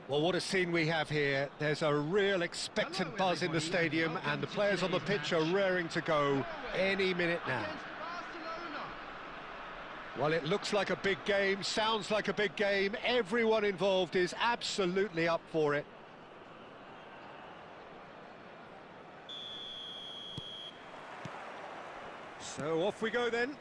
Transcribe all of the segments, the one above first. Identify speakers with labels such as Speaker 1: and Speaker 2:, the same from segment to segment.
Speaker 1: Well, what a scene we have here. There's a real expectant buzz in the stadium, and the players on the pitch are raring to go any minute now. Well, it looks like a big game, sounds like a big game. Everyone involved is absolutely up for it. So off we go then.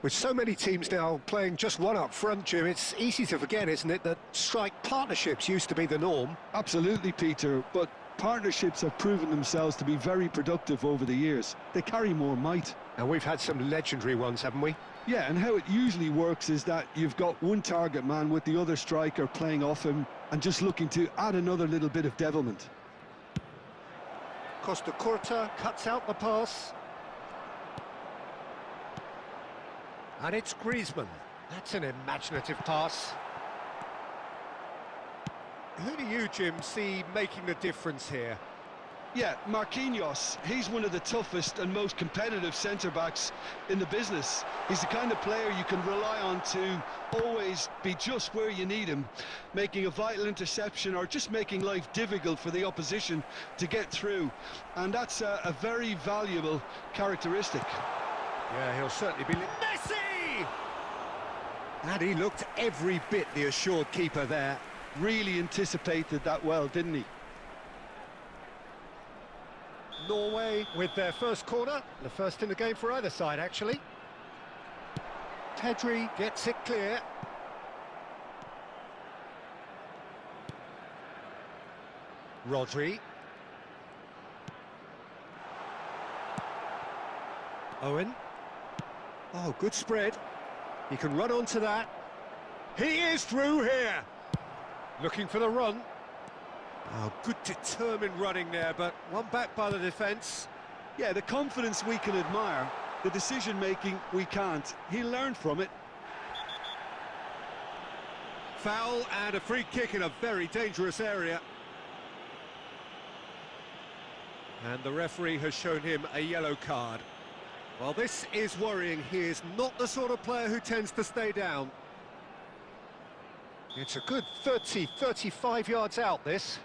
Speaker 1: With so many teams now playing just one up front, Jim, it's easy to forget, isn't it, that strike partnerships used to be the norm?
Speaker 2: Absolutely, Peter, but partnerships have proven themselves to be very productive over the years. They carry more might.
Speaker 1: And we've had some legendary ones, haven't we?
Speaker 2: Yeah, and how it usually works is that you've got one target man with the other striker playing off him and just looking to add another little bit of devilment.
Speaker 1: Costa Curta cuts out the pass. And it's Griezmann. That's an imaginative pass. Who do you, Jim, see making the difference here?
Speaker 2: Yeah, Marquinhos. He's one of the toughest and most competitive centre-backs in the business. He's the kind of player you can rely on to always be just where you need him, making a vital interception or just making life difficult for the opposition to get through. And that's a very valuable characteristic.
Speaker 1: Yeah, he'll certainly be... Messi! And he looked every bit the assured keeper there.
Speaker 2: Really anticipated that well, didn't he?
Speaker 1: Norway with their first corner, the first in the game for either side, actually. Pedri gets it clear. Rodri. Owen. Oh, good spread. He can run onto that. He is through here. Looking for the run. Oh, good determined running there, but one back by the defence.
Speaker 2: Yeah, the confidence we can admire, the decision-making we can't. He learned from it.
Speaker 1: Foul and a free kick in a very dangerous area. And the referee has shown him a yellow card. Well, this is worrying. He is not the sort of player who tends to stay down. It's a good 30, 35 yards out, this.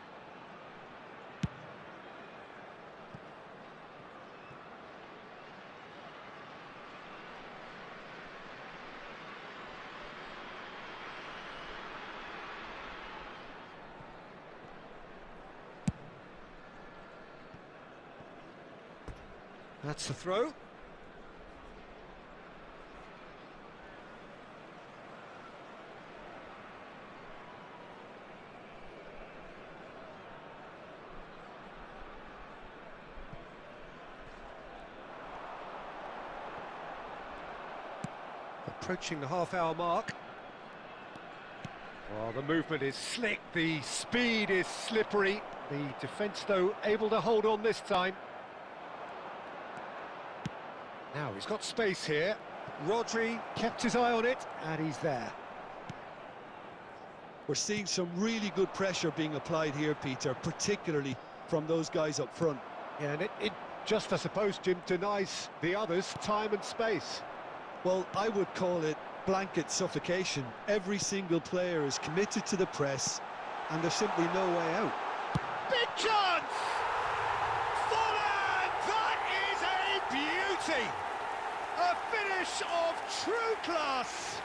Speaker 1: That's the throw. Approaching the half-hour mark. Well, the movement is slick, the speed is slippery. The defence, though, able to hold on this time. Now he's got space here. Rodri kept his eye on it, and he's there.
Speaker 2: We're seeing some really good pressure being applied here, Peter, particularly from those guys up front.
Speaker 1: Yeah, and it just, I suppose, Jim, denies the others time and space.
Speaker 2: Well, I would call it blanket suffocation. Every single player is committed to the press, and there's simply no way out.
Speaker 1: Big chance! Fuller! That is a beauty! A finish of true class!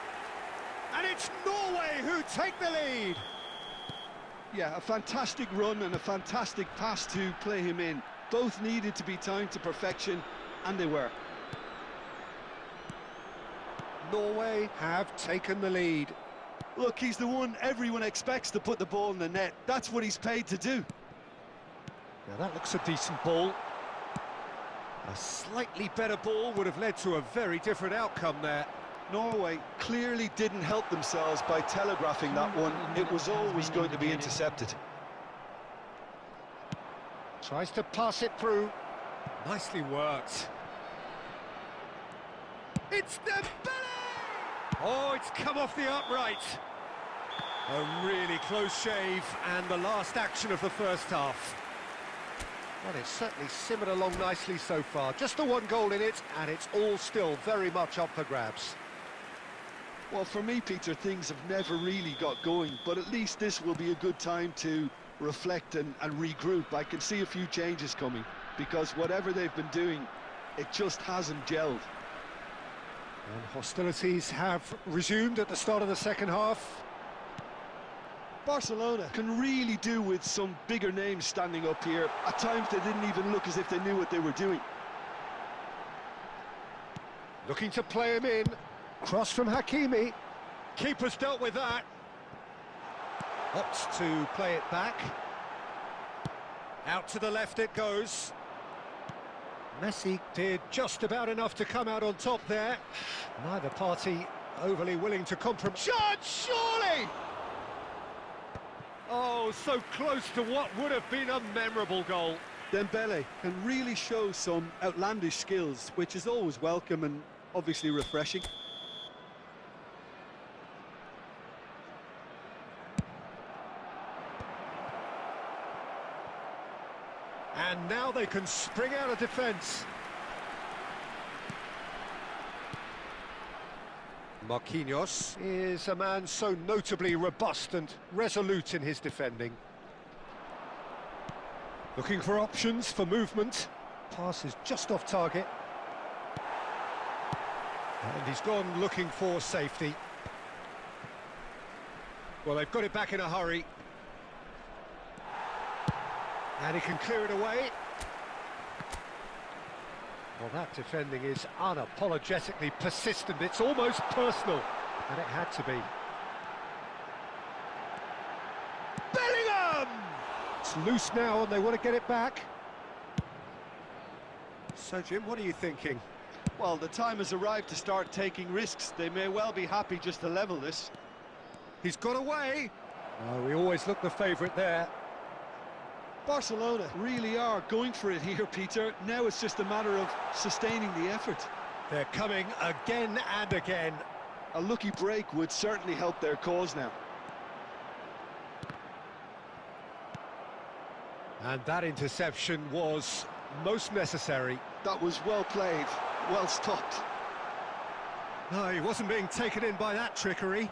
Speaker 1: And it's Norway who take the lead!
Speaker 2: Yeah, a fantastic run and a fantastic pass to play him in. Both needed to be timed to perfection, and they were.
Speaker 1: Norway have taken the lead.
Speaker 2: Look, he's the one everyone expects to put the ball in the net. That's what he's paid to do.
Speaker 1: Now that looks a decent ball. A slightly better ball would have led to a very different outcome there.
Speaker 2: Norway clearly didn't help themselves by telegraphing that one. It was always going to be intercepted.
Speaker 1: Tries to pass it through. Nicely worked. It's Dembele! Oh, it's come off the upright. A really close shave, and the last action of the first half. Well, it's certainly simmered along nicely so far. Just the one goal in it, and it's all still very much up for grabs.
Speaker 2: Well, for me, Peter, things have never really got going, but at least this will be a good time to reflect and regroup. I can see a few changes coming, because whatever they've been doing, it just hasn't gelled.
Speaker 1: And hostilities have resumed at the start of the second half.
Speaker 2: Barcelona can really do with some bigger names standing up here. At times they didn't even look as if they knew what they were doing.
Speaker 1: Looking to play him in. Cross from Hakimi. Keeper's dealt with that. Opts to play it back. Out to the left it goes. Messi did just about enough to come out on top there. Neither party overly willing to compromise. Shot, surely! Oh, so close to what would have been a memorable goal.
Speaker 2: Dembele can really show some outlandish skills, which is always welcome and obviously refreshing.
Speaker 1: And now they can spring out of defence. Marquinhos is a man so notably robust and resolute in his defending. Looking for options for movement. Pass is just off target. And he's gone looking for safety. Well, they've got it back in a hurry. And he can clear it away. Well, that defending is unapologetically persistent. It's almost personal. And it had to be. Bellingham! It's loose now and they want to get it back. So, Jim, what are you thinking?
Speaker 2: Well, the time has arrived to start taking risks. They may well be happy just to level this.
Speaker 1: He's got away. Oh, we always look the favourite there.
Speaker 2: Barcelona really are going for it here, Peter. Now it's just a matter of sustaining the effort.
Speaker 1: They're coming again and again.
Speaker 2: A lucky break would certainly help their cause now.
Speaker 1: And that interception was most necessary.
Speaker 2: That was well played, well stopped.
Speaker 1: No, he wasn't being taken in by that trickery.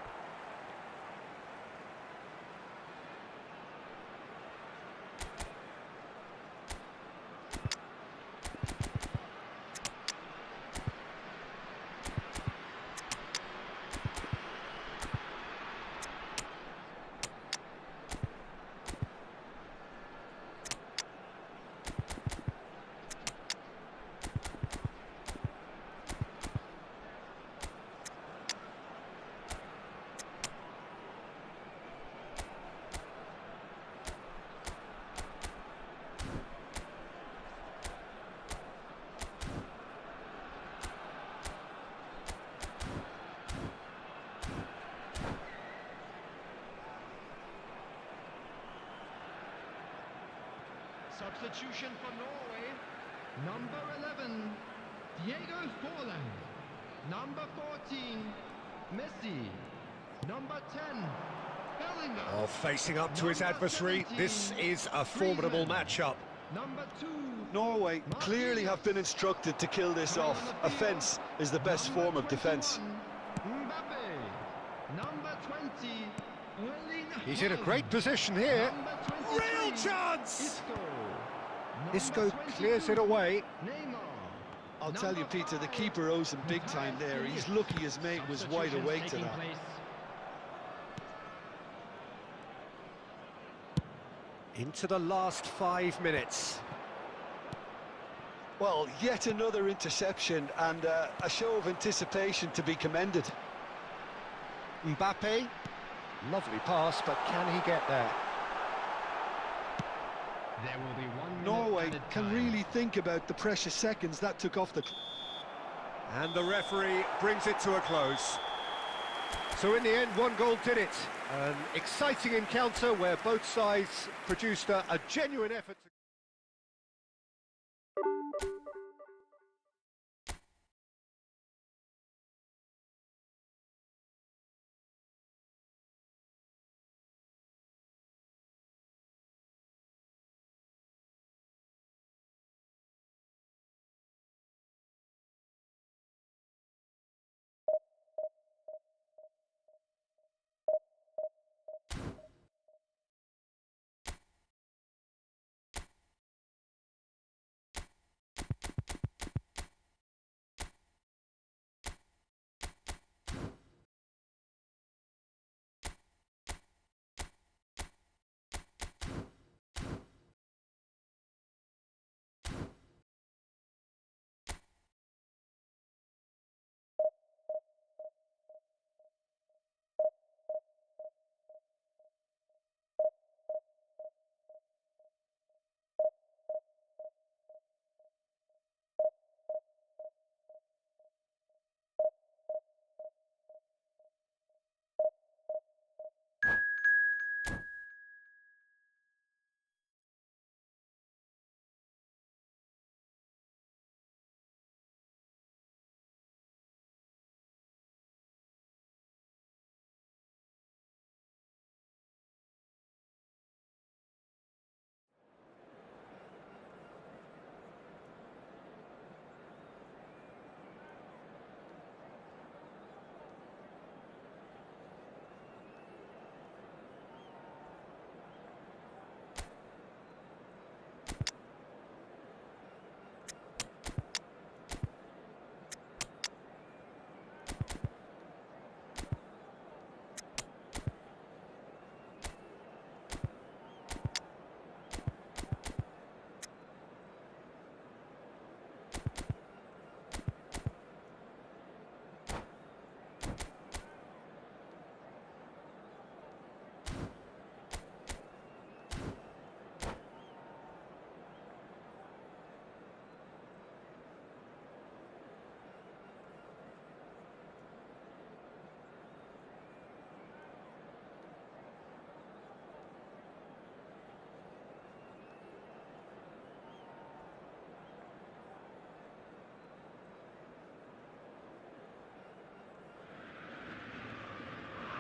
Speaker 3: Substitution for Norway. Number 11, Diego Forlan. Number 14, Messi. Number 10, Bellingham.
Speaker 1: Oh, facing up to his adversary, this is a formidable matchup.
Speaker 3: Number 2,
Speaker 2: Norway clearly have been instructed to kill this off. Offence is the best form of defence.
Speaker 3: Mbappe. Number 20, Erling
Speaker 1: He's in a
Speaker 3: Haaland.
Speaker 1: great position here.
Speaker 3: Number 23,
Speaker 1: Real chance!
Speaker 3: Isco.
Speaker 1: Isco
Speaker 3: Number
Speaker 1: clears it
Speaker 3: 22,
Speaker 1: away.
Speaker 3: Neymar.
Speaker 2: I'll tell you,
Speaker 3: Number
Speaker 2: Peter, the
Speaker 3: 5,
Speaker 2: keeper owes him big time there. He's lucky his mate was wide awake to that.
Speaker 1: Into the last 5 minutes.
Speaker 2: Well, yet another interception and a show of anticipation to be commended.
Speaker 1: Mbappe. Lovely pass, but can he get there?
Speaker 3: There will be 1 minute
Speaker 2: Norway
Speaker 3: added
Speaker 2: can
Speaker 3: time.
Speaker 2: really think about the precious seconds that took off the...
Speaker 1: And the referee brings it to a close. So in the end, 1 goal did it. An exciting encounter where both sides produced a genuine effort to...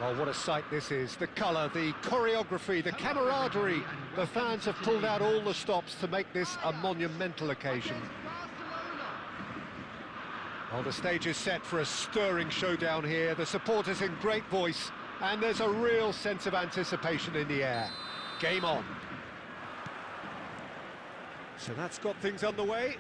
Speaker 1: Oh, what a sight this is. The colour, the choreography, the camaraderie. The fans have pulled out all the stops to make this a monumental occasion. Well, the stage is set for a stirring showdown here. The supporters in great voice, and there's a real sense of anticipation in the air. Game on. So that's got things underway.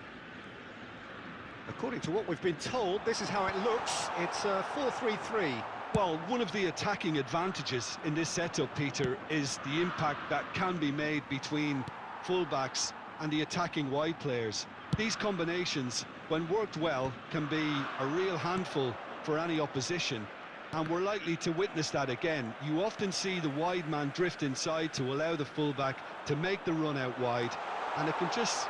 Speaker 1: According to what we've been told, this is how it looks. It's a 4-3-3.
Speaker 2: Well, one of the attacking advantages in this setup, Peter, is the impact that can be made between fullbacks and the attacking wide players. These combinations, when worked well, can be a real handful for any opposition, and we're likely to witness that again. You often see the wide man drift inside to allow the fullback to make the run out wide, and it can just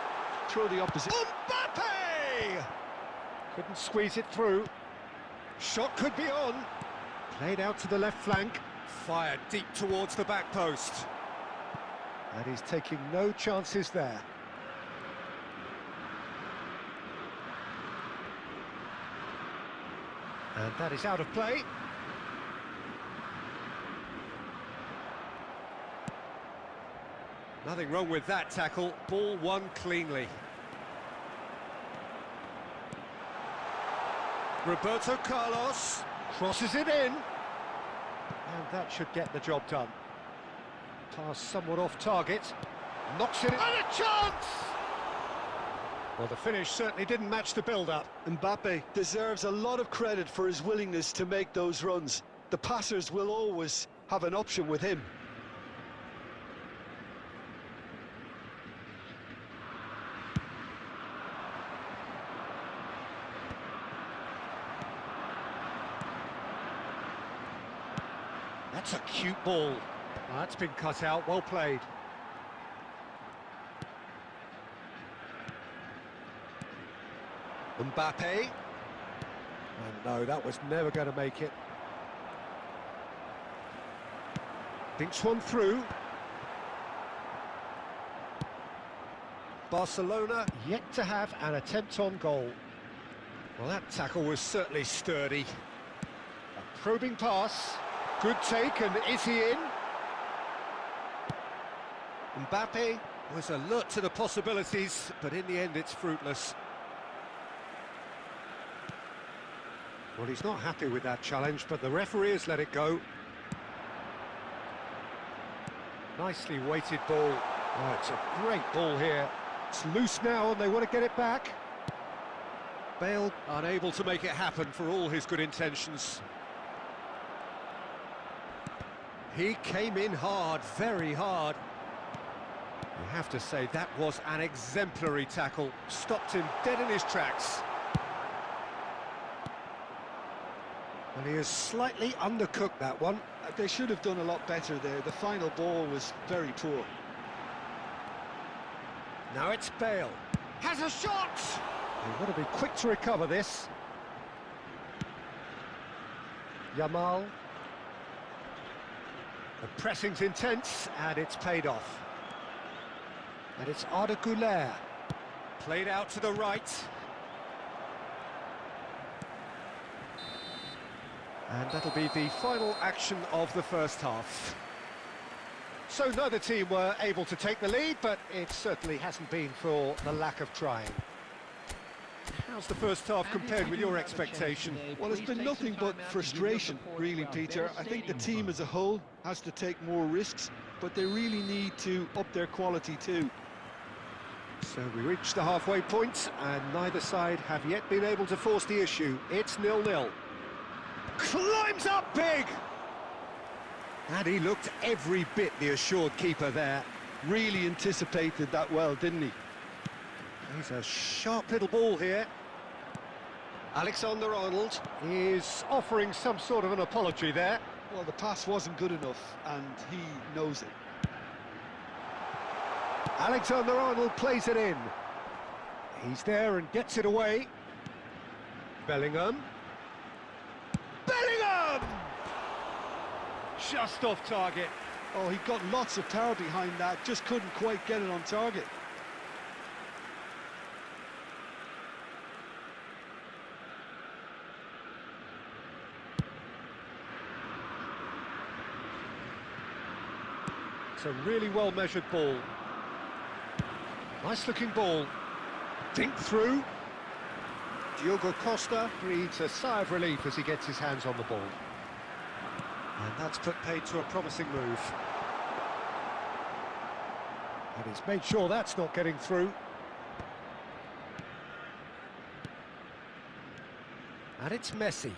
Speaker 2: throw the opposition.
Speaker 1: Mbappe! Couldn't squeeze it through. Shot could be on. Played out to the left flank, fired deep towards the back post. And he's taking no chances there. And that is out of play. Nothing wrong with that tackle, ball won cleanly. Roberto Carlos crosses it in, and that should get the job done. Pass somewhat off target, knocks it in, and a chance! Well, the finish certainly didn't match the build-up.
Speaker 2: Mbappe deserves a lot of credit for his willingness to make those runs. The passers will always have an option with him.
Speaker 1: That's a cute ball. That's been cut out, well played. Mbappe. And no, that was never going to make it. Dinks one through. Barcelona yet to have an attempt on goal. Well, that tackle was certainly sturdy. A probing pass. Good take, and is he in? Mbappe was alert to the possibilities, but in the end it's fruitless. Well, he's not happy with that challenge, but the referee has let it go. Nicely weighted ball. Oh, it's a great ball here. It's loose now, and they want to get it back. Bale unable to make it happen for all his good intentions. He came in hard, very hard. You have to say that was an exemplary tackle. Stopped him dead in his tracks. Well, he has slightly undercooked that one.
Speaker 2: They should have done a lot better there. The final ball was very poor.
Speaker 1: Now it's Bale. Has a shot! They've got to be quick to recover this. Yamal. The pressing's intense, and it's paid off. And it's Arda Güler. Played out to the right. And that'll be the final action of the first half. So neither team were able to take the lead, but it certainly hasn't been for the lack of trying. How's the first half compared with your expectation?
Speaker 2: Well, it's been nothing but frustration, really, Peter. I think the team as a whole has to take more risks, but they really need to up their quality too.
Speaker 1: So we reached the halfway point, and neither side have yet been able to force the issue. It's 0-0. Climbs up big! And he looked every bit the assured keeper there.
Speaker 2: Really anticipated that well, didn't he?
Speaker 1: He's a sharp little ball here. Alexander-Arnold is offering some sort of an apology there.
Speaker 2: Well, the pass wasn't good enough, and he knows it.
Speaker 1: Alexander-Arnold plays it in. He's there and gets it away. Bellingham. Bellingham! Just off target.
Speaker 2: Oh, he got lots of power behind that, just couldn't quite get it on target.
Speaker 1: That's a really well-measured ball. Nice-looking ball. Dink through. Diogo Costa breathes a sigh of relief as he gets his hands on the ball. And that's put paid to a promising move. And he's made sure that's not getting through. And it's Messi.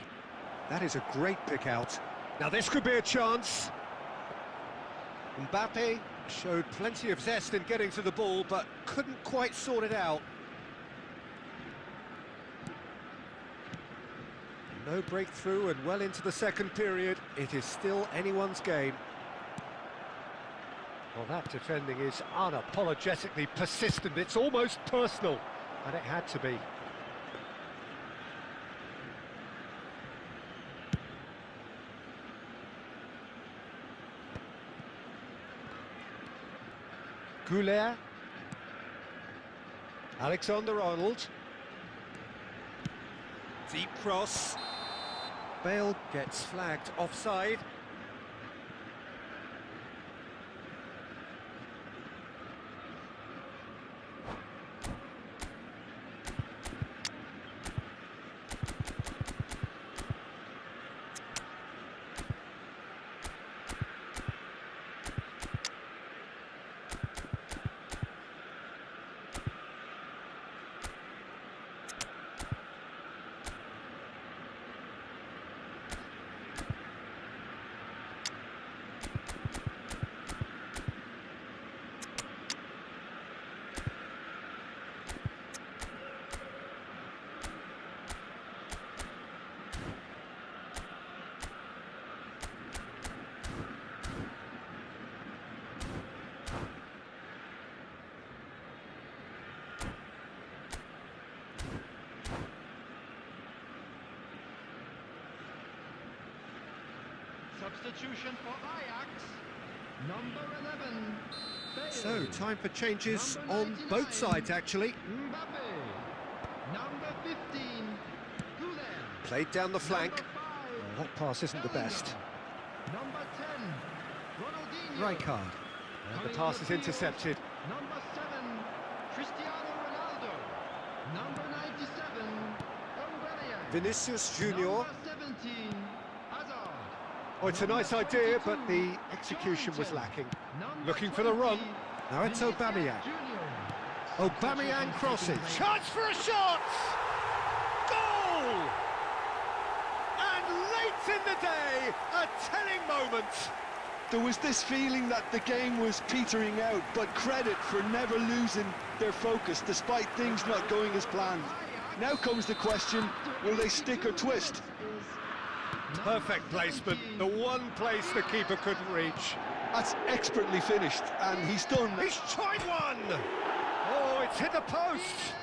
Speaker 1: That is a great pick out. Now this could be a chance. Mbappe showed plenty of zest in getting to the ball, but couldn't quite sort it out. No breakthrough and well into the second period. It is still anyone's game. Well, that defending is unapologetically persistent. It's almost personal, and it had to be. Goulet. Alexander-Arnold. Deep cross. Bale gets flagged offside.
Speaker 3: Substitution for Ajax, number 11. Bale.
Speaker 1: So, time for changes
Speaker 3: Number
Speaker 1: on
Speaker 3: 99,
Speaker 1: both sides, actually.
Speaker 3: Mbappe. Number 15, Goulet.
Speaker 1: Played down the flank.
Speaker 3: Number 5,
Speaker 1: Oh, that pass isn't the best.
Speaker 3: Number 10, Ronaldinho.
Speaker 1: Rijkaard. And the pass is intercepted.
Speaker 3: Number 7, Cristiano Ronaldo. Number 97, Aubameyang.
Speaker 1: Vinicius Junior.
Speaker 3: Number 17, Hazard.
Speaker 1: Oh, it's a nice idea, but the execution was lacking. Looking for the run. Now it's Aubameyang. Aubameyang crosses. Chance for a shot! Goal! And late in the day, a telling moment.
Speaker 2: There was this feeling that the game was petering out, but credit for never losing their focus despite things not going as planned. Now comes the question, will they stick or twist?
Speaker 1: Perfect placement, the one place the keeper couldn't reach.
Speaker 2: That's expertly finished, and he's done.
Speaker 1: He's tried one! Oh, it's hit the post!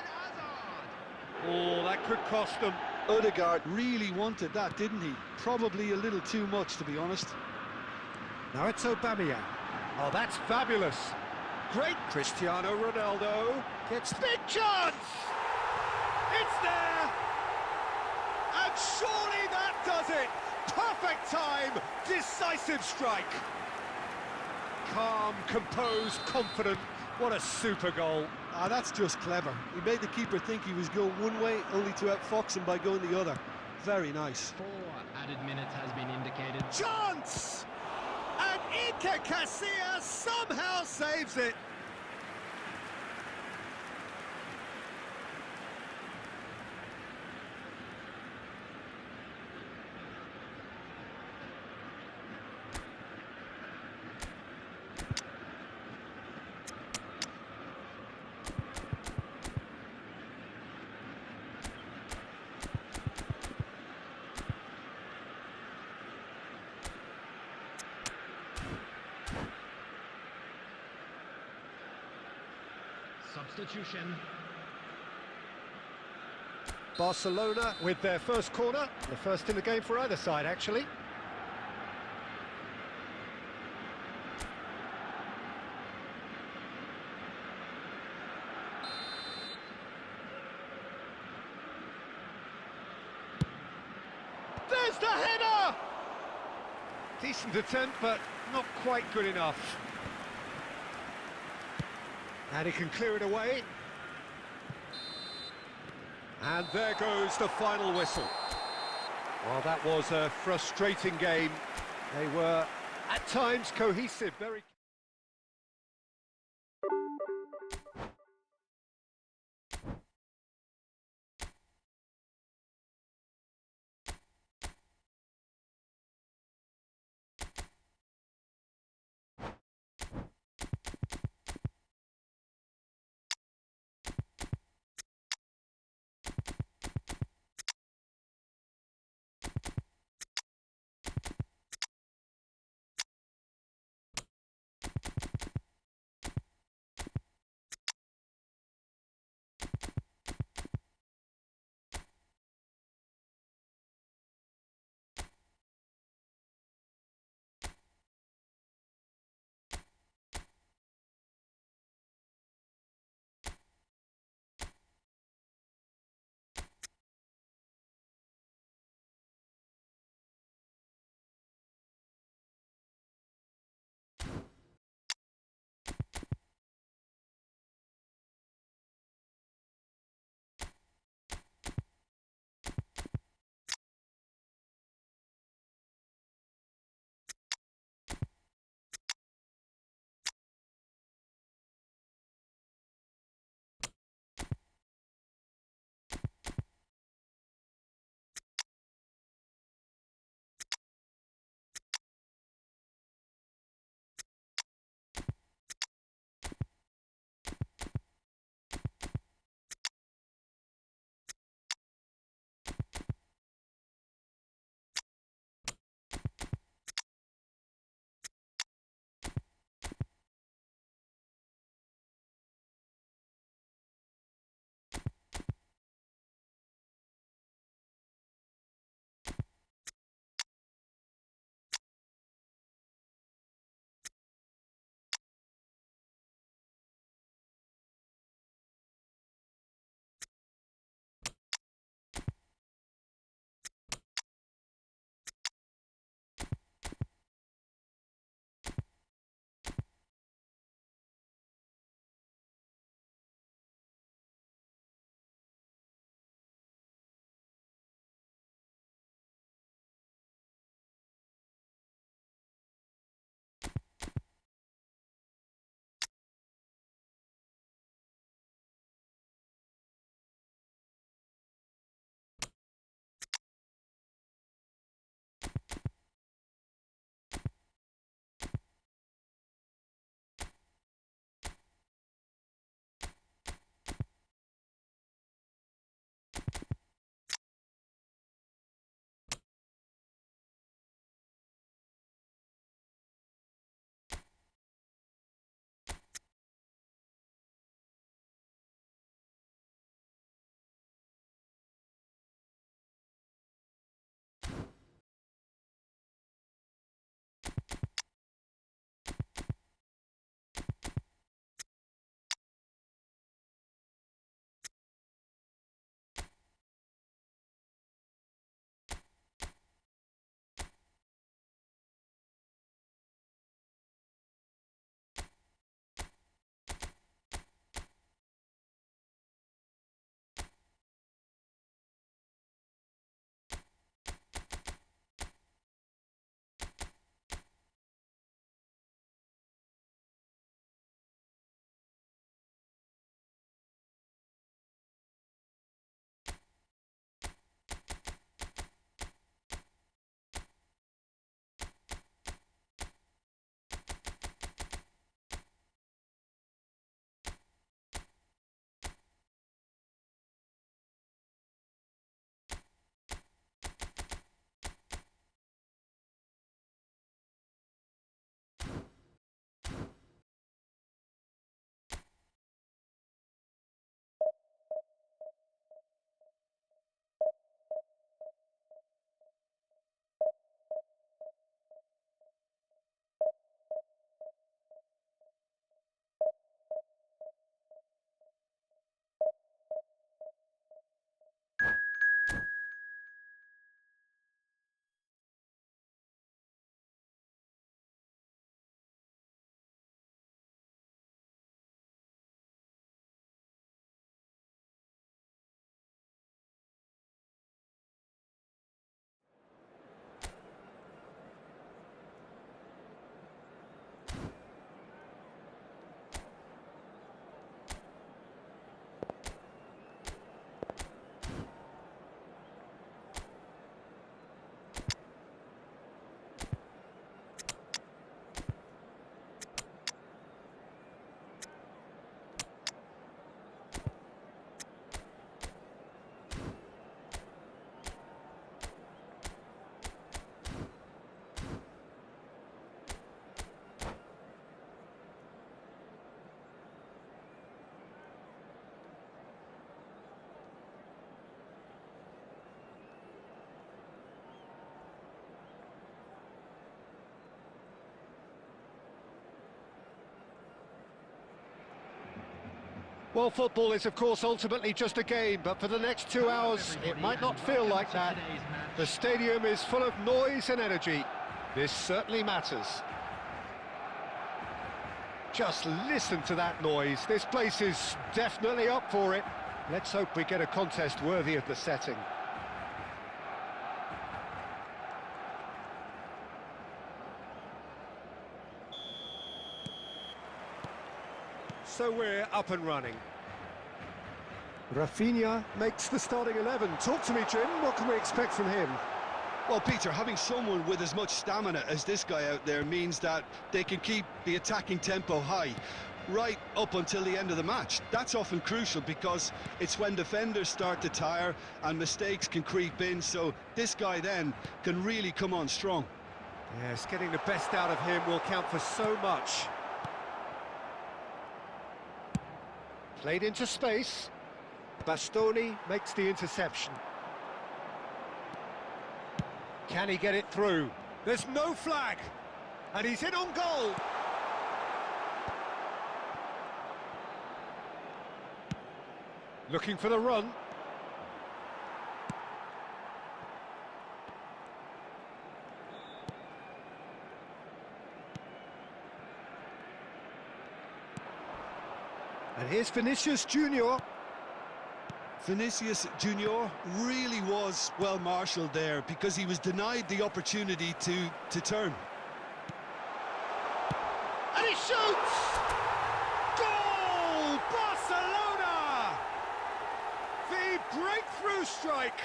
Speaker 1: Oh, that could cost them.
Speaker 2: Odegaard really wanted that, didn't he? Probably a little too much, to be honest.
Speaker 1: Now it's Aubameyang. Oh, that's fabulous. Great Cristiano Ronaldo gets big chance! It's there! And surely that does it! Perfect time, decisive strike. Calm, composed, confident. What a super goal.
Speaker 2: Ah, that's just clever. He made the keeper think he was going one way, only to outfox him by going the other. Very nice.
Speaker 3: 4 added minutes has been indicated.
Speaker 1: Chance! And Iker Casillas somehow saves it.
Speaker 3: Substitution.
Speaker 1: Barcelona with their first corner, the first in the game for either side, actually. There's the header! Decent attempt, but not quite good enough. And he can clear it away. And there goes the final whistle. Well, that was a frustrating game. They were, at times, cohesive, very... Well, football is, of course, ultimately just a game, but for the next 2 hours, it might not feel like that. The stadium is full of noise and energy. This certainly matters. Just listen to that noise. This place is definitely up for it. Let's hope we get a contest worthy of the setting. So we're up and running. Rafinha makes the starting 11. Talk to me, Jim. What can we expect from him?
Speaker 2: Well, Peter, having someone with as much stamina as this guy out there means that they can keep the attacking tempo high right up until the end of the match. That's often crucial because it's when defenders start to tire and mistakes can creep in, so this guy then can really come on strong.
Speaker 1: Yes, getting the best out of him will count for so much. Played into space. Bastoni makes the interception. Can he get it through? There's no flag, and he's in on goal. Looking for the run. And here's Vinicius Junior.
Speaker 2: Vinicius Junior really was well marshalled there because he was denied the opportunity to turn.
Speaker 1: And he shoots! Goal! Barcelona! The breakthrough strike!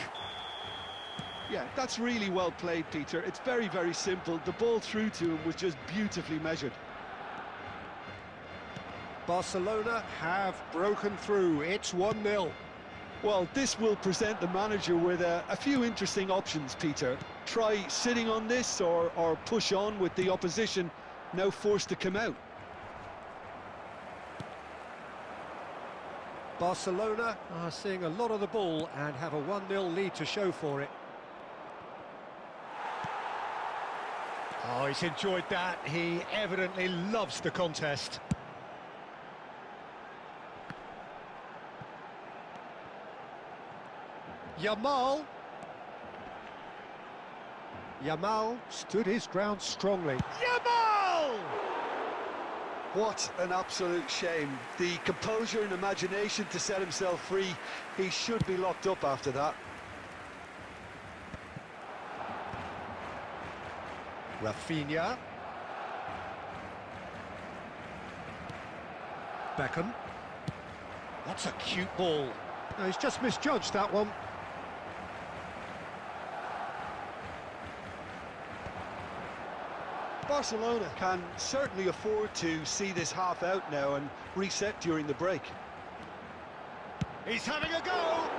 Speaker 2: Yeah, that's really well played, Peter. It's very, very simple. The ball through to him was just beautifully measured.
Speaker 1: Barcelona have broken through. It's 1-0.
Speaker 2: Well, this will present the manager with a few interesting options, Peter. Try sitting on this or push on with the opposition now forced to come out.
Speaker 1: Barcelona are seeing a lot of the ball and have a 1-0 lead to show for it. Oh, he's enjoyed that. He evidently loves the contest. Yamal stood his ground strongly. Yamal!
Speaker 2: What an absolute shame. The composure and imagination to set himself free. He should be locked up after that.
Speaker 1: Rafinha. Beckham. That's a cute ball. No, he's just misjudged that one.
Speaker 2: Barcelona can certainly afford to see this half out now and reset during the break.
Speaker 1: He's having a go!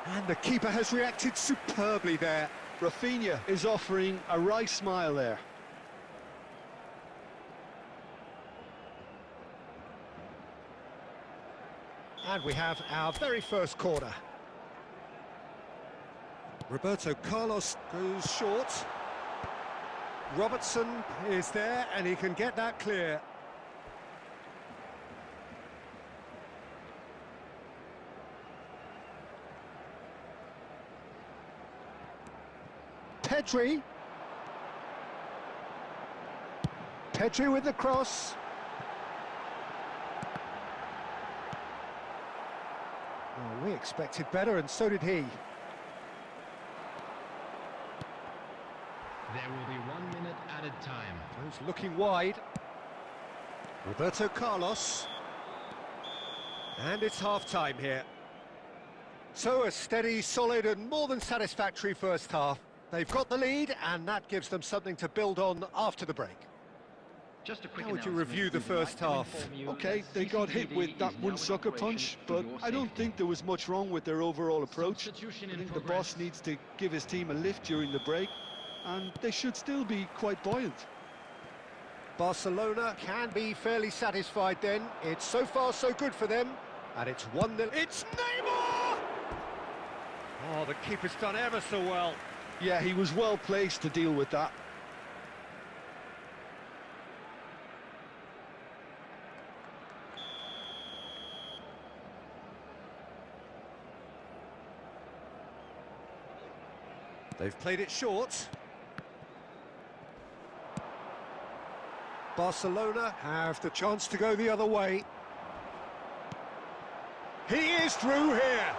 Speaker 1: And the keeper has reacted superbly there.
Speaker 2: Rafinha is offering a wry smile there.
Speaker 1: And we have our very first corner. Roberto Carlos goes short. Robertson is there and he can get that clear. Pedri. Pedri with the cross. Oh, we expected better, and so did he.
Speaker 3: There will be 1 minute added time.
Speaker 1: He's looking wide. Roberto Carlos. And it's half-time here. So a steady, solid and more than satisfactory first half. They've got the lead and that gives them something to build on after the break.
Speaker 3: Just a quick
Speaker 1: How would you
Speaker 3: announcement.
Speaker 1: review the
Speaker 3: We would
Speaker 1: first
Speaker 3: like to
Speaker 1: half?
Speaker 3: inform you
Speaker 2: Okay,
Speaker 3: that
Speaker 2: they got hit
Speaker 3: CCTV
Speaker 2: with that
Speaker 3: is now
Speaker 2: one
Speaker 3: in
Speaker 2: sucker
Speaker 3: operation
Speaker 2: punch,
Speaker 3: for
Speaker 2: but
Speaker 3: your
Speaker 2: I don't
Speaker 3: safety.
Speaker 2: think there was much wrong with their overall approach.
Speaker 3: Substitution
Speaker 2: I
Speaker 3: in
Speaker 2: think the
Speaker 3: progress.
Speaker 2: boss needs to give his team a lift during the break, and they should still be quite buoyant.
Speaker 1: Barcelona can be fairly satisfied then. It's so far so good for them. And it's 1-0. It's Neymar! Oh, the keeper's done ever so well.
Speaker 2: Yeah, he was well placed to deal with that.
Speaker 1: They've played it short. Barcelona have the chance to go the other way. He is through here.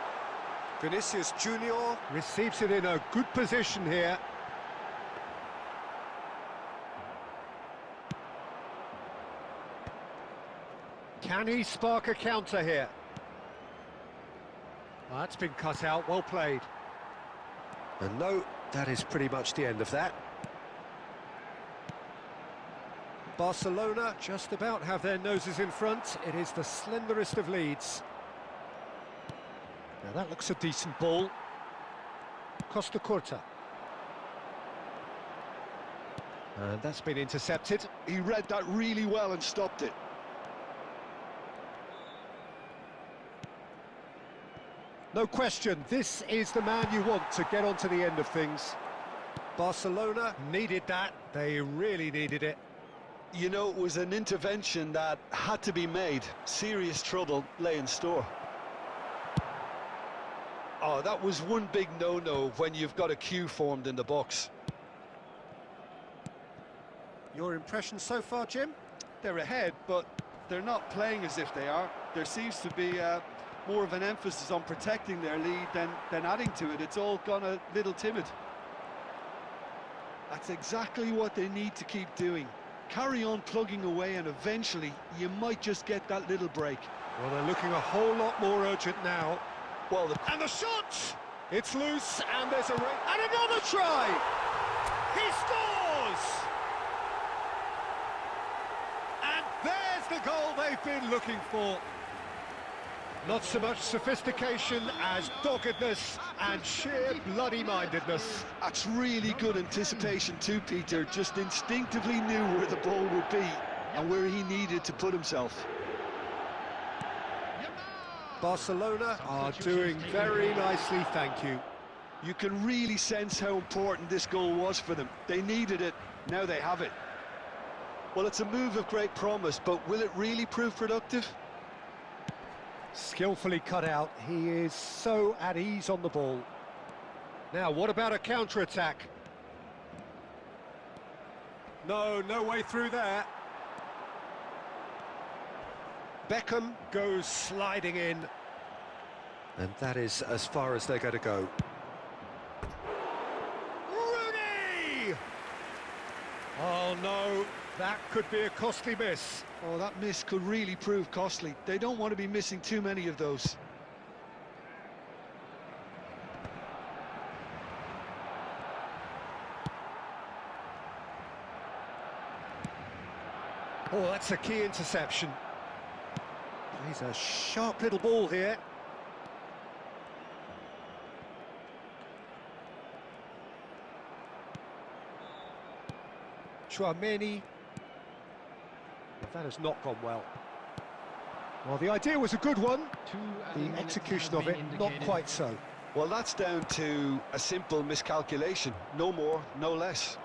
Speaker 1: Vinicius Junior receives it in a good position here. Can he spark a counter here? Well, that's been cut out, well played. And no, that is pretty much the end of that. Barcelona just about have their noses in front. It is the slenderest of leads. Now that looks a decent ball. Costa Curta. And that's been intercepted.
Speaker 2: He read that really well and stopped it.
Speaker 1: No question, this is the man you want to get onto the end of things. Barcelona needed that, they really needed it.
Speaker 2: You know, it was an intervention that had to be made. Serious trouble lay in store. Oh, that was one big no-no when you've got a queue formed in the box.
Speaker 1: Your impression so far, Jim?
Speaker 2: They're ahead, but they're not playing as if they are. There seems to be more of an emphasis on protecting their lead than adding to it. It's all gone a little timid. That's exactly what they need to keep doing. Carry on plugging away and eventually you might just get that little break.
Speaker 1: Well, they're looking a whole lot more urgent now.
Speaker 2: Well,
Speaker 1: and the shot! It's loose and there's a ring. And another try! He scores! And there's the goal they've been looking for. Not so much sophistication as doggedness and sheer bloody-mindedness.
Speaker 2: That's really good anticipation too, Peter. Just instinctively knew where the ball would be and where he needed to put himself.
Speaker 1: Barcelona are doing very nicely, thank you.
Speaker 2: You can really sense how important this goal was for them. They needed it, now they have it. Well, it's a move of great promise, but will it really prove productive?
Speaker 1: Skillfully cut out, he is so at ease on the ball. Now, what about a counter-attack? No way through there. Beckham goes sliding in. And that is as far as they're going to go. Rooney! Oh no, that could be a costly miss.
Speaker 2: Oh, that miss could really prove costly. They don't want to be missing too many of those.
Speaker 1: Oh, that's a key interception. He's a sharp little ball here. Chouameni. That has not gone well. Well, the idea was a good one. The execution of it, not quite so.
Speaker 2: Well, that's down to a simple miscalculation. No more, no less.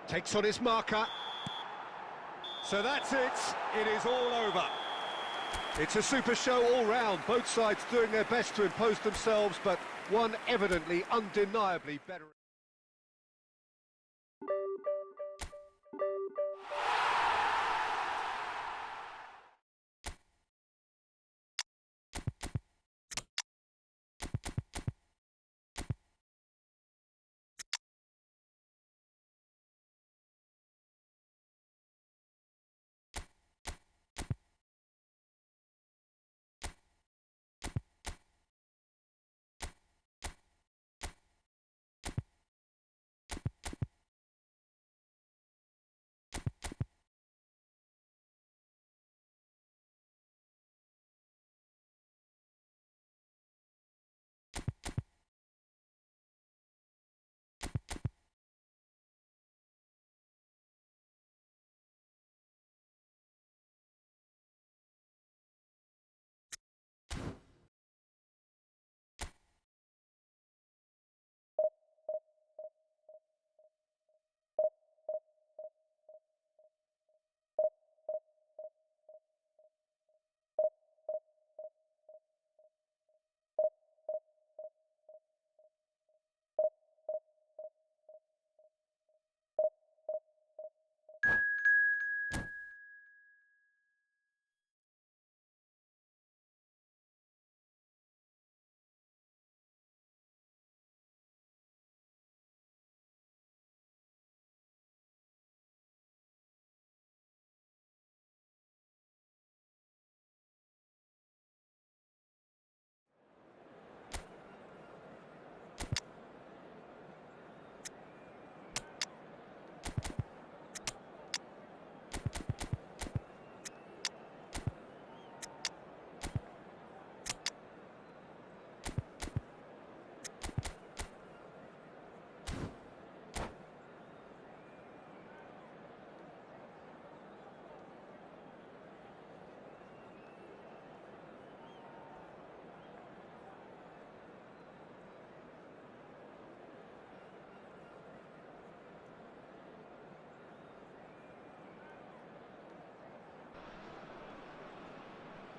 Speaker 1: Takes on his marker. So that's it. It is all over. It's a super show all round. Both sides doing their best to impose themselves, but one evidently, undeniably better.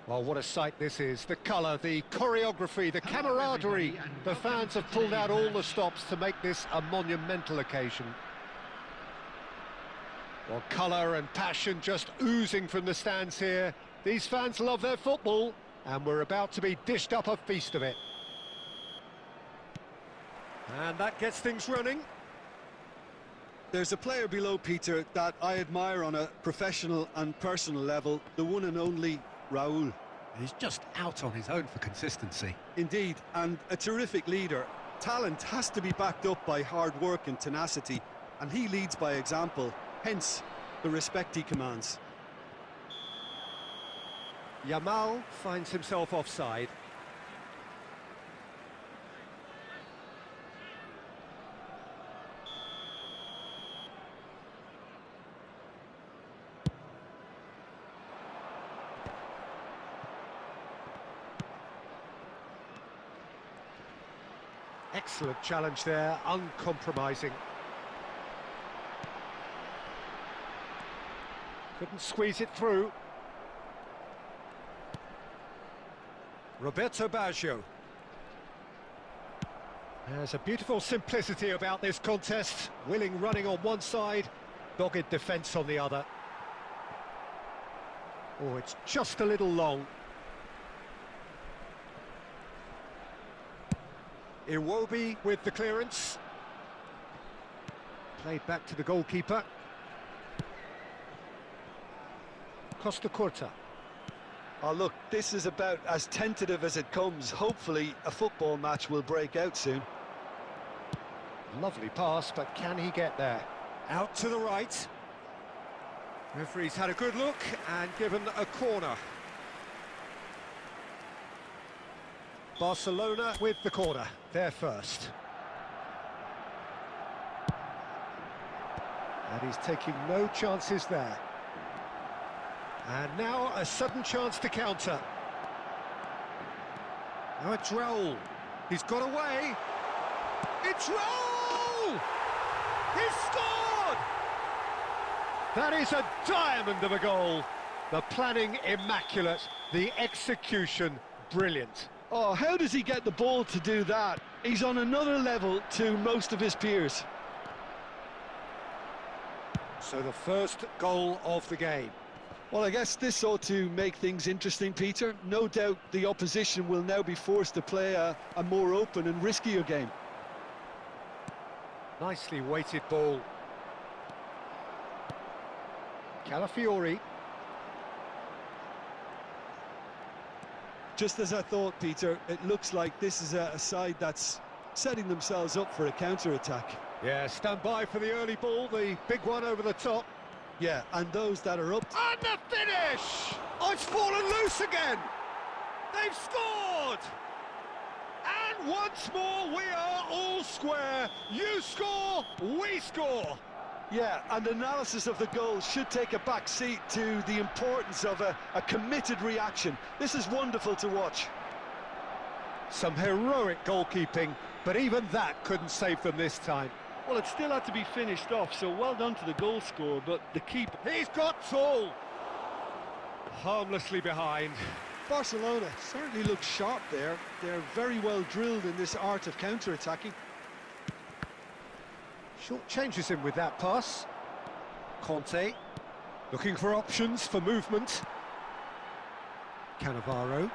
Speaker 1: Well, what a sight this is. The colour, the choreography, the camaraderie. The fans have pulled out all the stops to make this a monumental occasion. Well, colour and passion just oozing from the stands here. These fans love their football, and we're about to be dished up a feast of it. And that gets things running.
Speaker 2: There's a player below, Peter, that I admire on a professional and personal level, the one and only Raúl.
Speaker 1: He's just out on his own for consistency.
Speaker 2: Indeed, and a terrific leader. Talent has to be backed up by hard work and tenacity, and he leads by example, hence the respect he commands.
Speaker 1: Yamal finds himself offside. Excellent challenge there, uncompromising. Couldn't squeeze it through. Roberto Baggio. There's a beautiful simplicity about this contest. Willing running on one side, dogged defence on the other. Oh, it's just a little long. Iwobi with the clearance. Played back to the goalkeeper. Costa Curta.
Speaker 2: Oh, look, this is about as tentative as it comes. Hopefully, a football match will break out soon.
Speaker 1: Lovely pass, but can he get there? Out to the right. Referee's had a good look and given a corner. Barcelona with the corner, they're first. And he's taking no chances there. And now a sudden chance to counter. Now it's Raúl. He's got away. It's Raúl! He's scored! That is a diamond of a goal. The planning immaculate, the execution brilliant.
Speaker 2: Oh, how does he get the ball to do that? He's on another level to most of his peers.
Speaker 1: So the first goal of the game.
Speaker 2: Well, I guess this ought to make things interesting, Peter. No doubt the opposition will now be forced to play a more open and riskier game.
Speaker 1: Nicely weighted ball. Calafiori.
Speaker 2: Just as I thought, Peter, it looks like this is a side that's setting themselves up for a counter-attack.
Speaker 1: Yeah, stand by for the early ball, the big one over the top.
Speaker 2: Yeah, and those that are up...
Speaker 1: And the finish! Oh, it's fallen loose again! They've scored! And once more, we are all square. You score, we score.
Speaker 2: Yeah, and analysis of the goal should take a back seat to the importance of a committed reaction. This is wonderful to watch.
Speaker 1: Some heroic goalkeeping, but even that couldn't save them this time.
Speaker 4: Well, it still had to be finished off, so well done to the goal scorer, but the keeper...
Speaker 1: He's got Saul! Harmlessly behind.
Speaker 2: Barcelona certainly looks sharp there. They're very well drilled in this art of counter-attacking.
Speaker 1: Short changes him with that pass. Conte, looking for options for movement. Cannavaro.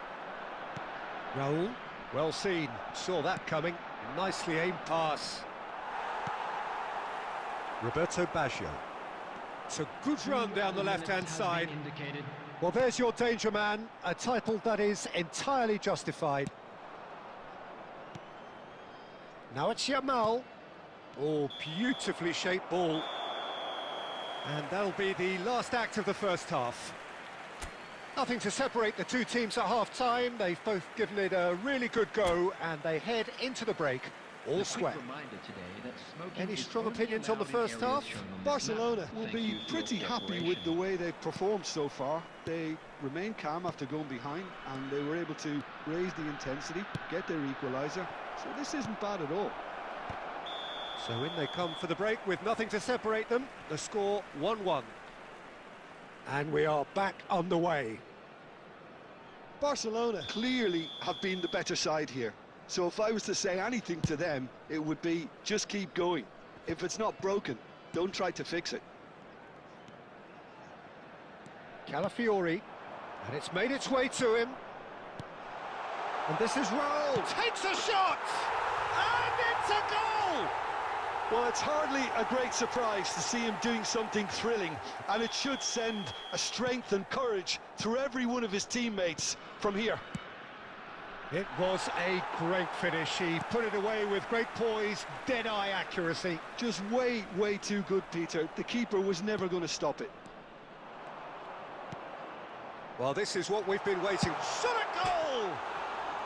Speaker 1: Raúl, well seen, saw that coming. Nicely aimed pass. Roberto Baggio. It's a good run down the left-hand side. Well, there's your danger man, a title that is entirely justified. Now it's Yamal. Oh, beautifully shaped ball. And that'll be the last act of the first half. Nothing to separate the two teams at half-time. They've both given it a really good go, and they head into the break all square. Any strong opinions on the first half?
Speaker 2: Barcelona will be pretty happy with the way they've performed so far. They remain calm after going behind, and they were able to raise the intensity, get their equaliser. So this isn't bad at all.
Speaker 1: So in they come for the break with nothing to separate them. The score 1-1. And we are back underway.
Speaker 2: Barcelona clearly have been the better side here. So if I was to say anything to them, it would be just keep going. If it's not broken, don't try to fix it.
Speaker 1: Calafiori, and it's made its way to him. And this is rolled, takes a shot, and it's a goal!
Speaker 2: Well, it's hardly a great surprise to see him doing something thrilling, and it should send a strength and courage through every one of his teammates from here.
Speaker 1: It was a great finish. He put it away with great poise, dead-eye accuracy.
Speaker 2: Just way too good, Peter. The keeper was never going to stop it.
Speaker 1: Well, this is what we've been waiting. Shot a goal!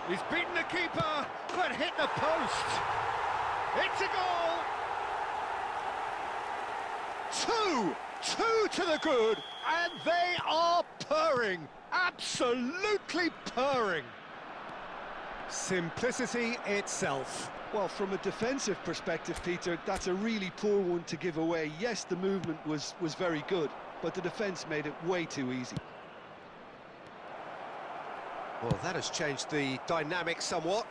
Speaker 1: He's beaten the keeper, but hit the post. It's a goal! Two to the good, and they are purring. Absolutely purring. Simplicity itself.
Speaker 2: Well, from a defensive perspective, Peter, that's a really poor one to give away. Yes, the movement was very good, but the defence made it way too easy.
Speaker 1: Well, that has changed the dynamic somewhat.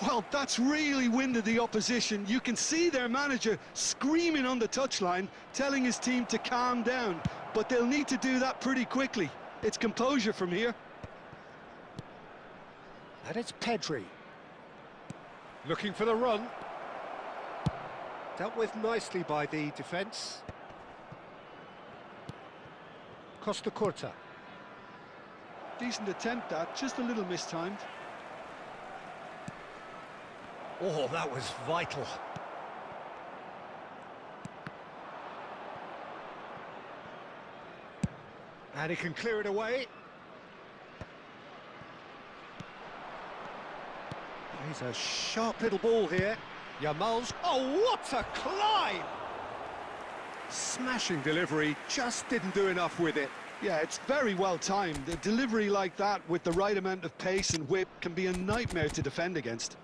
Speaker 2: Well, that's really winded the opposition. You can see their manager screaming on the touchline, telling his team to calm down, but they'll need to do that pretty quickly. It's composure from here.
Speaker 1: And it's Pedri. Looking for the run. Dealt with nicely by the defence. Costa Curta.
Speaker 2: Decent attempt, that, just a little mistimed.
Speaker 1: Oh, that was vital. And he can clear it away. He's a sharp little ball here. Yamal's... Oh, what a climb! Smashing delivery, just didn't do enough with it.
Speaker 2: Yeah, it's very well timed. The delivery like that with the right amount of pace and whip can be a nightmare to defend against.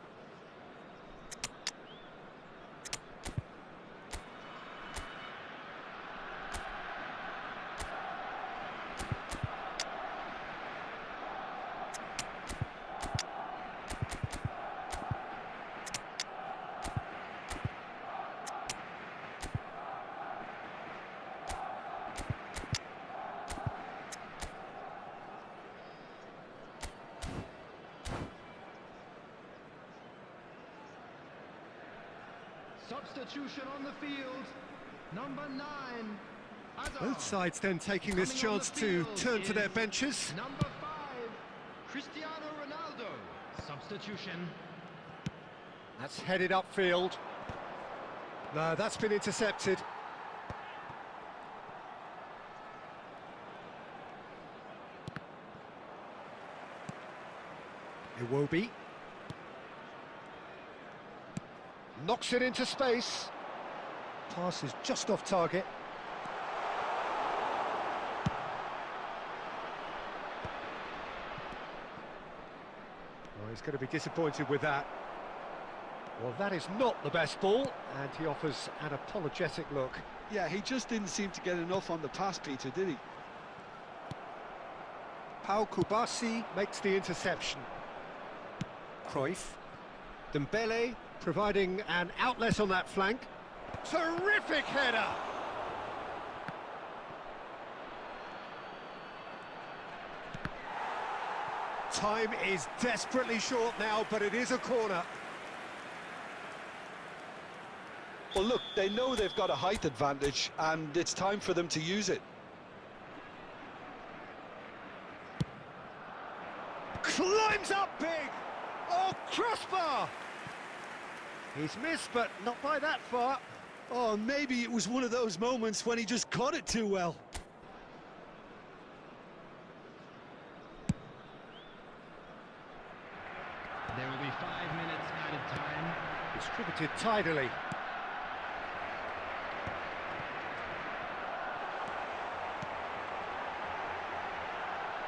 Speaker 3: Substitution on the field, number 9.
Speaker 1: Both sides then taking this chance to turn to their benches.
Speaker 3: Number 5, Cristiano Ronaldo. Substitution.
Speaker 1: That's headed upfield. No, that's been intercepted. Iwobi. Knocks it into space. Pass is just off target. Oh, he's going to be disappointed with that. Well, that is not the best ball, and he offers an apologetic look.
Speaker 2: Yeah, he just didn't seem to get enough on the pass, Peter, did he?
Speaker 1: Pau Kubasi makes the interception. Cruyff. Dembele providing an outlet on that flank. Terrific header! Time is desperately short now, but it is a corner.
Speaker 2: Well, look, they know they've got a height advantage, and it's time for them to use it.
Speaker 1: Climbs up big! Oh, crossbar! He's missed, but not by that far.
Speaker 2: Oh, maybe it was one of those moments when he just caught it too well.
Speaker 3: There will be 5 minutes added time.
Speaker 1: Distributed tidily.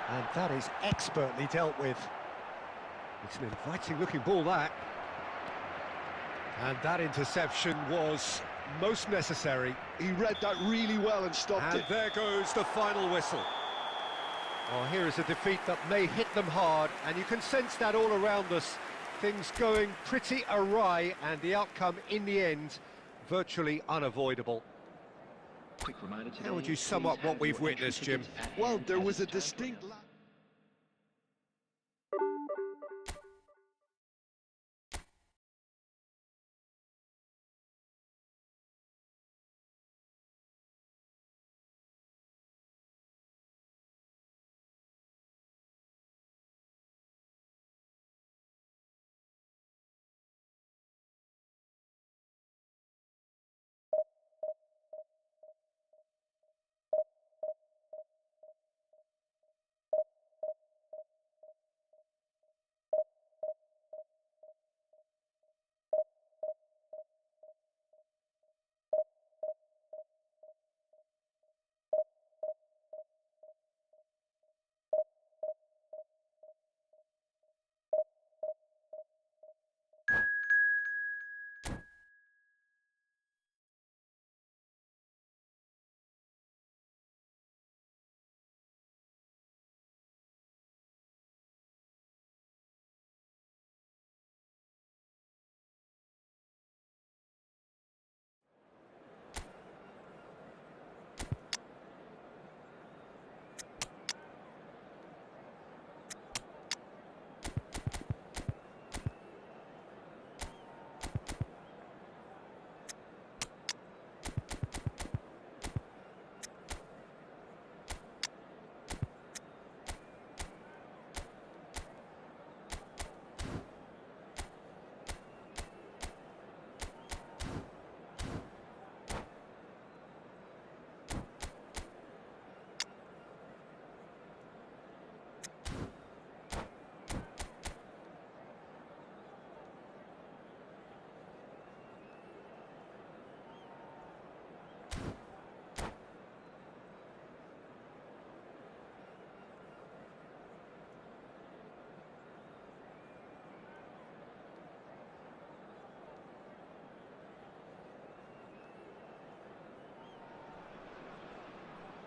Speaker 1: And that is expertly dealt with. It's an inviting-looking ball, that. And that interception was most necessary.
Speaker 2: He read that really well and stopped it.
Speaker 1: And there goes the final whistle. Well, here is a defeat that may hit them hard, and you can sense that all around us. Things going pretty awry, and the outcome in the end virtually unavoidable.
Speaker 3: Quick reminder today,
Speaker 1: How would you sum up what we've witnessed, Jim?
Speaker 2: Well, there was a distinct...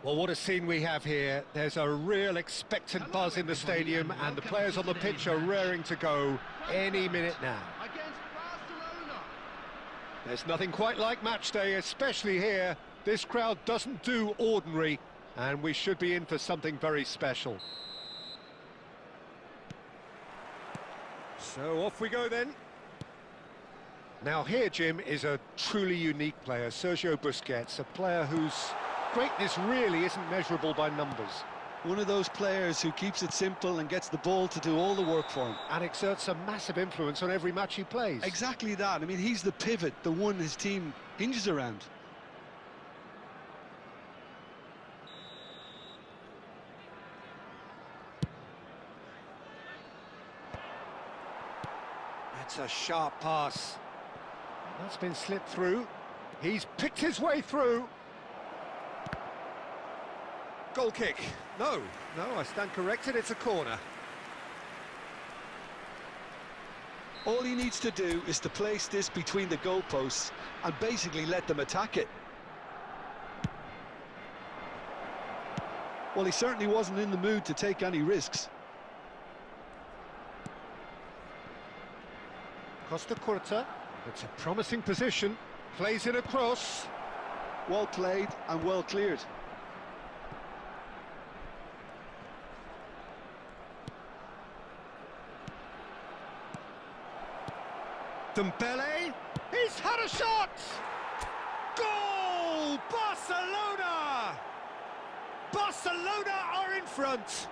Speaker 1: Well, what a scene we have here. There's a real expectant buzz in the stadium, and the players on the pitch are raring to go any minute now.
Speaker 3: Against Barcelona.
Speaker 1: There's nothing quite like match day, especially here. This crowd doesn't do ordinary, and we should be in for something very special. So off we go then. Now here, Jim, is a truly unique player, Sergio Busquets, a player whose greatness really isn't measurable by numbers.
Speaker 2: One of those players who keeps it simple and gets the ball to do all the work for him.
Speaker 1: And exerts a massive influence on every match he plays.
Speaker 2: Exactly that. I mean, he's the pivot, the one his team hinges around.
Speaker 1: That's a sharp pass. That's been slipped through. He's picked his way through. Goal kick. No, I stand corrected, it's a corner.
Speaker 2: All he needs to do is to place this between the goalposts and basically let them attack it. Well, he certainly wasn't in the mood to take any risks.
Speaker 1: Costa Curta, it's a promising position, plays it across.
Speaker 2: Well played and well cleared.
Speaker 1: Dembele, he's had a shot! Goal! Barcelona! Barcelona are in front!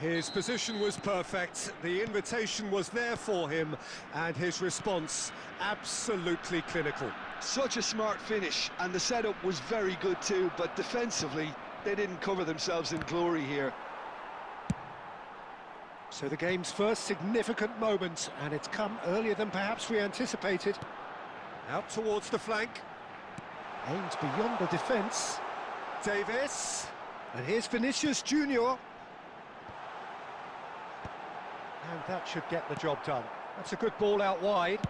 Speaker 1: His position was perfect, the invitation was there for him, and his response absolutely clinical.
Speaker 2: Such a smart finish, and the setup was very good too, but defensively, they didn't cover themselves in glory here.
Speaker 1: So the game's first significant moment, and it's come earlier than perhaps we anticipated. Out towards the flank. Aimed beyond the defence. Davis. And here's Vinicius Junior. And that should get the job done. That's a good ball out wide.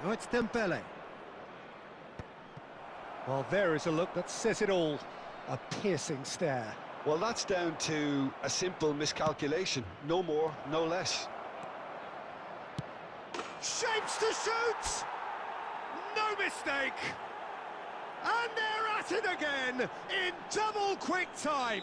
Speaker 1: Oh, it's Dembele. Well, there is a look that says it all. A piercing stare.
Speaker 2: Well, that's down to a simple miscalculation. No more, no less.
Speaker 1: Shapes to shoot! No mistake! And they're at it again in double quick time.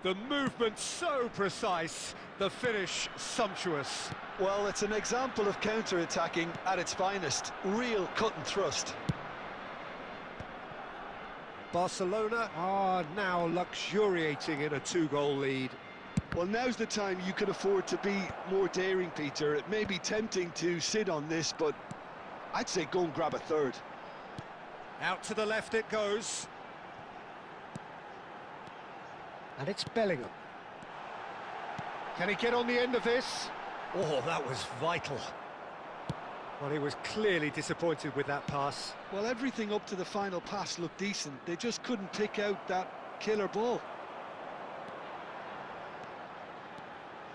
Speaker 1: The movement so precise, the finish sumptuous.
Speaker 2: Well, it's an example of counter-attacking at its finest. Real cut and thrust.
Speaker 1: Barcelona are now luxuriating in a 2-goal lead.
Speaker 2: Well, now's the time you can afford to be more daring, Peter. It may be tempting to sit on this, but I'd say go and grab a third.
Speaker 1: Out to the left it goes. And it's Bellingham. Can he get on the end of this? Oh, that was vital. Well, he was clearly disappointed with that pass.
Speaker 2: Well, everything up to the final pass looked decent. They just couldn't pick out that killer ball.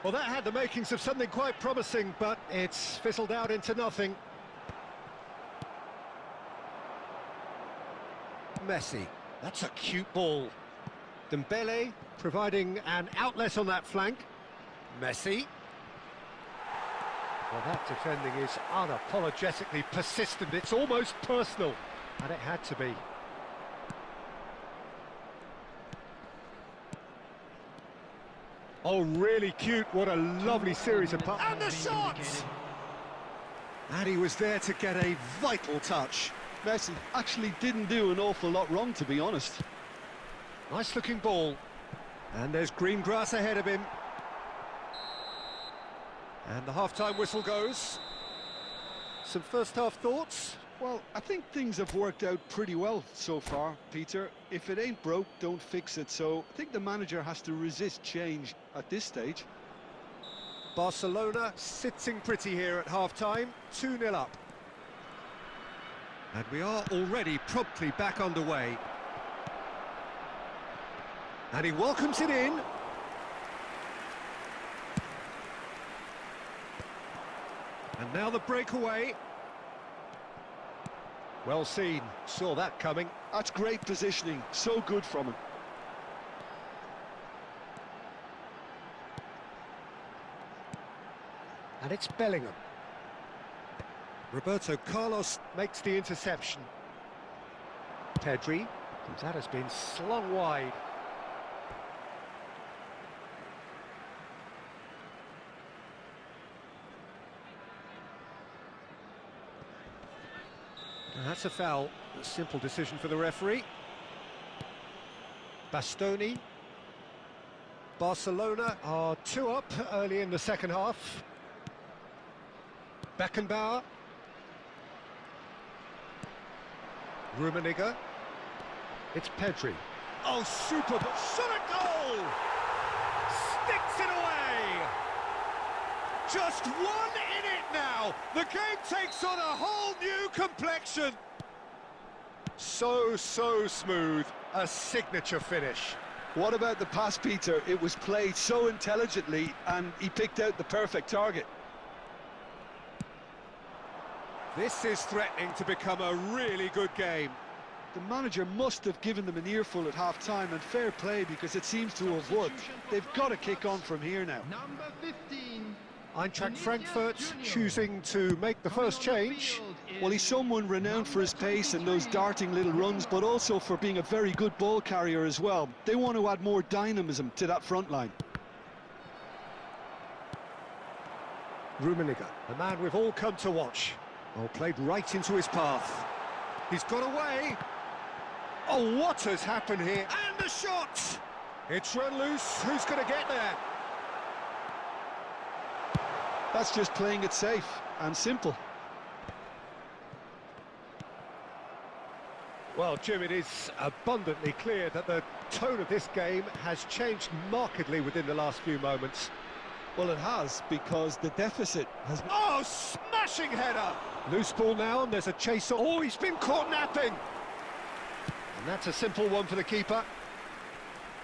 Speaker 1: Well, that had the makings of something quite promising, but it's fizzled out into nothing. Messi, that's a cute ball. Dembele providing an outlet on that flank. Messi. Well, that defending is unapologetically persistent. It's almost personal, and it had to be. Oh, really cute. What a lovely series of passes. And the shot! And he was there to get a vital touch.
Speaker 2: Messi actually didn't do an awful lot wrong, to be honest.
Speaker 1: Nice looking ball. And there's green grass ahead of him. And the half-time whistle goes. Some first-half thoughts?
Speaker 2: Well, I think things have worked out pretty well so far, Peter. If it ain't broke, don't fix it. So I think the manager has to resist change at this stage.
Speaker 1: Barcelona sitting pretty here at half-time, 2-0 up. And we are already promptly back underway. And he welcomes it in. And now the breakaway. Well seen, saw that coming.
Speaker 2: That's great positioning, so good from him.
Speaker 1: And it's Bellingham. Roberto Carlos makes the interception. Pedri, that has been slung wide. And that's a foul. A simple decision for the referee. Bastoni. Barcelona are 2 up early in the second half. Beckenbauer. Rummenigge. It's Pedri. Oh, super, but shot a goal! Sticks it away! Just one in it now! The game takes on a whole new complexion! So smooth. A signature finish.
Speaker 2: What about the pass, Peter? It was played so intelligently and he picked out the perfect target.
Speaker 1: This is threatening to become a really good game.
Speaker 2: The manager must have given them an earful at half-time, and fair play because it seems to have worked. They've got to kick on from here now.
Speaker 3: Number 15.
Speaker 1: Eintracht Frankfurt choosing to make the first change.
Speaker 2: Well, he's someone renowned for his pace and those darting little runs, but also for being a very good ball carrier as well. They want to add more dynamism to that front line.
Speaker 1: Rummenigge, the man we've all come to watch. Oh, played right into his path. He's got away. Oh, what has happened here? And the shot! It's run loose. Who's going to get there?
Speaker 2: That's just playing it safe and simple.
Speaker 1: Well, Jim, it is abundantly clear that the tone of this game has changed markedly within the last few moments.
Speaker 2: Well, it has, because the deficit has...
Speaker 1: Oh, smashing header! Loose ball now, and there's a chase. Oh, he's been caught napping! And that's a simple one for the keeper.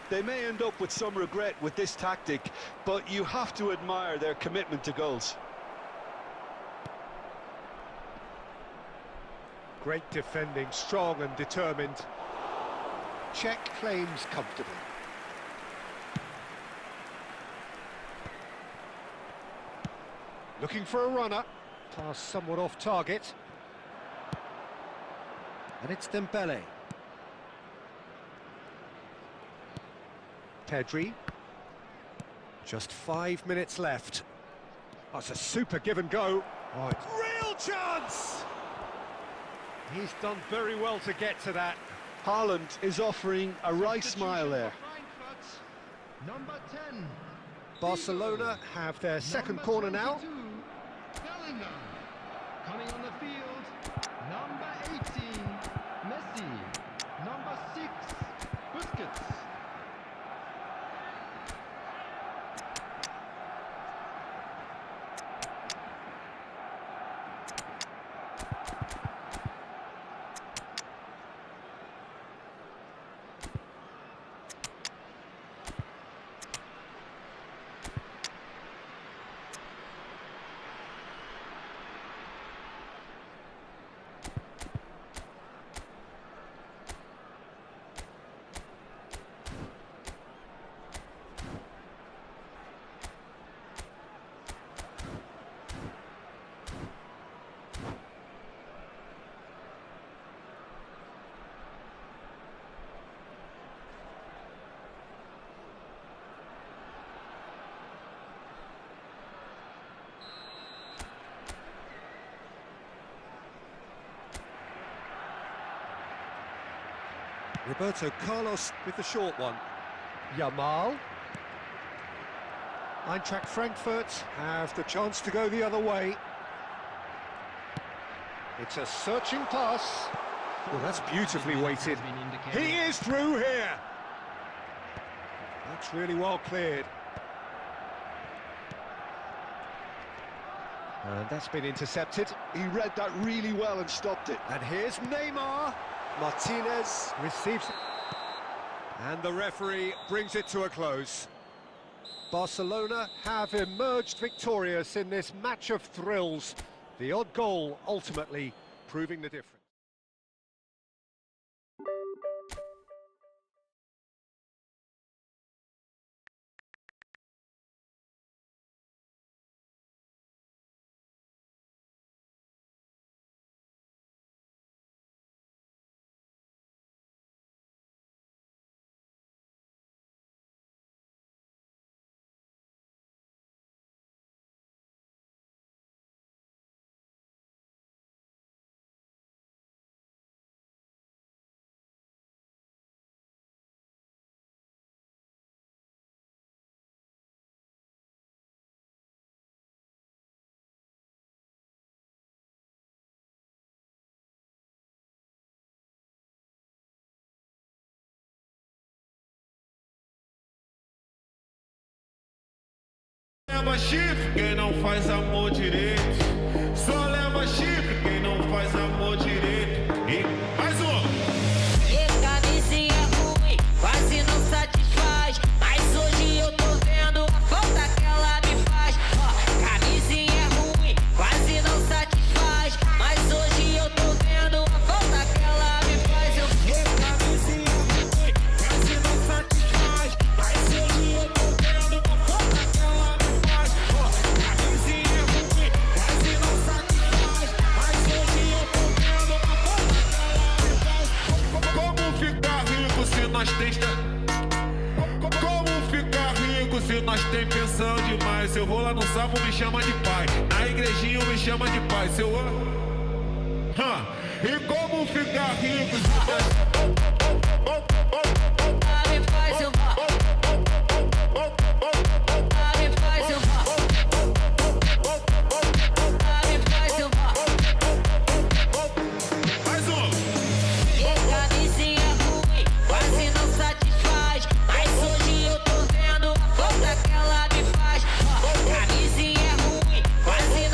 Speaker 2: They may end up with some regret with this tactic, but you have to admire their commitment to goals.
Speaker 1: Great defending, strong and determined. Czech claims comfortably. Looking for a runner. Pass somewhat off target. And it's Dembele. Pedri. Just 5 minutes left. That's a super give and go. Oh, it's real chance! He's done very well to get to that.
Speaker 2: Haaland is offering a right smile there.
Speaker 3: Number 10.
Speaker 1: Barcelona have their second
Speaker 3: Number
Speaker 1: corner now.
Speaker 3: 22, Bellingham. Coming on the field, number 18, Messi. Number 6, Busquets.
Speaker 1: Roberto Carlos with the short one. Yamal. Eintracht Frankfurt have the chance to go the other way. It's a searching pass. Well, that's beautifully weighted. He is through here. That's really well cleared. And that's been intercepted.
Speaker 2: He read that really well and stopped it.
Speaker 1: And here's Neymar. Martinez receives it. And the referee brings it to a close. Barcelona have emerged victorious in this match of thrills. The odd goal ultimately proving the difference.
Speaker 5: Leva chifre quem não faz amor direito. Só leva chifre quem não faz amor direito. E mais um.
Speaker 6: E camisinha ruim, quase não satisfaz. Mas hoje eu tô vendo a falta que ela me faz. Ó, camisinha ruim, quase não satisfaz. Mas hoje eu tô vendo a falta que ela me faz. Eu camisinha ruim, quase não satisfaz. Mas hoje eu tô vendo a falta que ela me faz. Ó, camisinha ruim, quase não satisfaz. Mas hoje eu tô vendo a falta que ela me faz.
Speaker 5: Como ficar rico se nós tem... Como ficar rico se nós tem pensão demais? Se eu vou lá no salmo me chama de pai. Na igrejinha me chama de pai. Se eu... E como ficar rico se nós...